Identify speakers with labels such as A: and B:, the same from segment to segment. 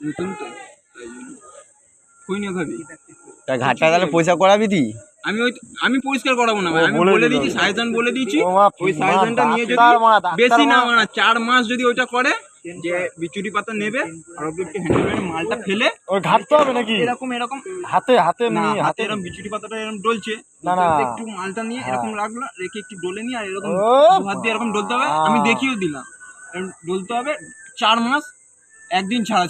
A: নতুন তো কই না খাবি
B: তা ঘাটটা তাহলে পয়সা করাবি তুই?
A: আমি পরিষ্কার করাবো না ভাই, আমি বলে দিয়েছি সাজেশন বলে দিয়েছি, ওই সাজেশনটা নিয়ে যদি বেশি না মানে 4 মাস যদি ওইটা করে যে বিচুরি পাতা নেবে আর ওকে একটু হ্যান্ডেল মালটা ফেলে
B: ওই ঘাটতে হবে নাকি
A: এরকম
B: হাতে
A: হাতে এরকম বিচুরি পাতাটা এরকম ডলছে
B: না না
A: একটু মালটা নিয়ে এরকম রাখলো, রেখে একটু ডলে নিয়ে আর এরকম দু হাত দিয়ে এরকম ডলতে হবে, আমি দেখিয়ে দিলাম ডলতে হবে 4 মাস একদিন ছাড়া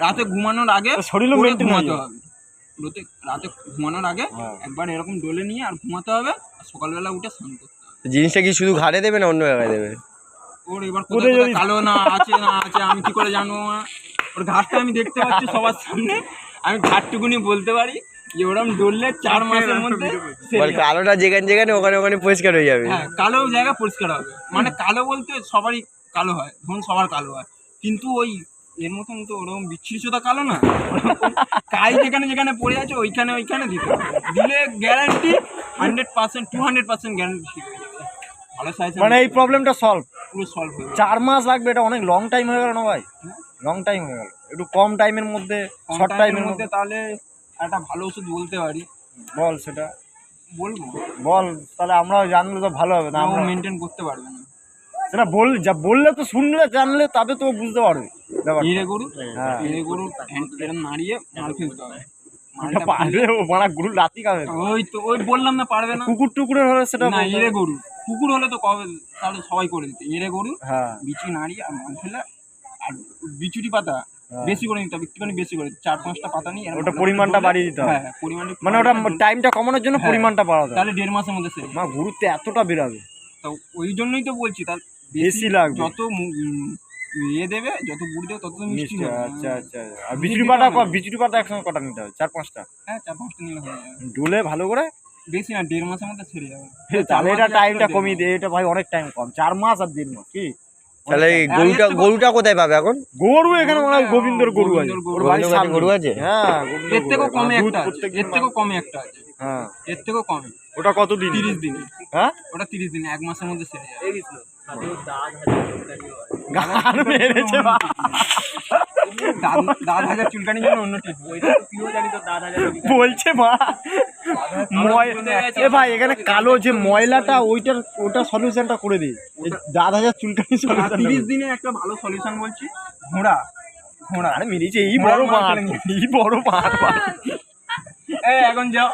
A: রাতে ঘুমানোর আগে
B: শরীরও মেনটেন
A: ঘুমাতে হবে, রাতে ঘুমানোর আগে একবার এরকম ডলে নিয়ে আর ঘুমাতে হবে, আর সকালবেলা উঠে স্নান করতে হবে।
B: জিনিসটা কি শুধু ঘাড়ে দেবে না অন্য জায়গায় দেবে?
A: ওর এবার কোথায় কালো না আছে আমি কি করে জানবো? ওর ঘাটটা আমি দেখতে পাচ্ছি সবার সামনে, আমি ঘাটটুকুনি বলতে পারি যে ওরকম ডললে 4 মাসের মধ্যে
B: কালোটা যেখানে ওখানে পরিষ্কার হয়ে যাবে।
A: হ্যাঁ, কালো জায়গা পরিষ্কার হবে, মানে কালো বলতে সবারই কালো হয়, ধরুন সবার কালো হয়, কিন্তু ওই এর মতন তো ওরকম বিচ্ছিরি চোদা কালো না, কাই যেখানে পড়ে আছে ওইখানে দিতে দিলে গ্যারান্টি 100% 200% গ্যারান্টি ভালো সাইজ,
B: মানে এই প্রবলেমটা
A: পুরো সলভ হয়ে
B: 4 মাস লাগবে, এটা অনেক লং টাইম হয়ে গেল না ভাই? লং টাইম হয়ে গেল, একটু কম টাইমের মধ্যে শর্ট টাইমের মধ্যে
A: তাহলে একটা ভালো ওষুধ বলতে পারি।
B: বল, সেটা
A: বলবো?
B: বল, তাহলে আমরাও জানলে তো ভালো হবে না,
A: আমরা মেনটেন করতে পারবে না
B: সেটা বললে তো শুনলে জানলে তবে তো বুঝতে পারবে।
A: হিরে গরু এরকম নাড়িয়ে মার ফেলতে হবে,
B: পারবে ও মারা গরু লাতি খাবে,
A: ওই বললাম না পারবে না।
B: কুকুর টুকুরের হলে সেটা
A: না, হিরে গরু কুকুর হলে তো কবে তাহলে সবাই করে দিতে, হিরে গরু বিচি নাড়িয়ে আর মার ফেলে আর বিচুরি পাতা বেশি করে নিতে হবে, একটুখানি বেশি করে 4-5টা পাতা নিয়ে ওটা পরিমাণটা বাড়িয়ে দিতে হবে। হ্যাঁ, পরিমাণটা
B: মানে ওটা টাইমটা কমানোর জন্য পরিমাণটা বাড়াতে হবে,
A: তাহলে 1.5 মাসের মধ্যে শেষ।
B: মা গরুতে এতটা বেরাবে
A: তো ওই জন্যই তো বলছি তার
B: বেশি লাগবে,
A: যত দেবে যত গুড় দেবে তত মিষ্টি হবে।
B: আচ্ছা আর বিচুরি পাতা একসঙ্গে কটা নিতে হবে? 4-5টা?
A: হ্যাঁ, 4-5টা নিলে হয়ে যাবে,
B: ডুলে ভালো করে
A: বেশি না 1.5 মাসের মধ্যে ছেড়ে যাবে।
B: তাহলে এটা টাইমটা কমিয়ে দে, এটা ভাই অনেক টাইম কম, 4 মাস আর 1.5 মাস কি? তাহলে গরুটা কোথায় পাবে এখন? গরু এখানে মনে হয় গোবিন্দর গরু আছে, গরু আছে। হ্যাঁ,
A: এর থেকেও কমে একটা আছে। হ্যাঁ, এর থেকেও কমে।
B: ওটা কত দিন?
A: 30 দিনে।
B: হ্যাঁ,
A: ওটা 30 দিনে, 1 মাসের মধ্যে সেরে যাবে।
B: গান মেরেছে
A: দাঁত হাজার চুলকানির জন্য অন্য টিপ
B: বলছে মা। এ ভাই, এখানে কালো যে ময়লাটা ওটা সলিউশনটা করে দিই, দাঁত হাজার চুলকানি
A: 30 দিনে একটা ভালো সলিউশন বলছি, ঘোড়া।
B: আরে মিলিছে এই বড় মার, এখন যাও।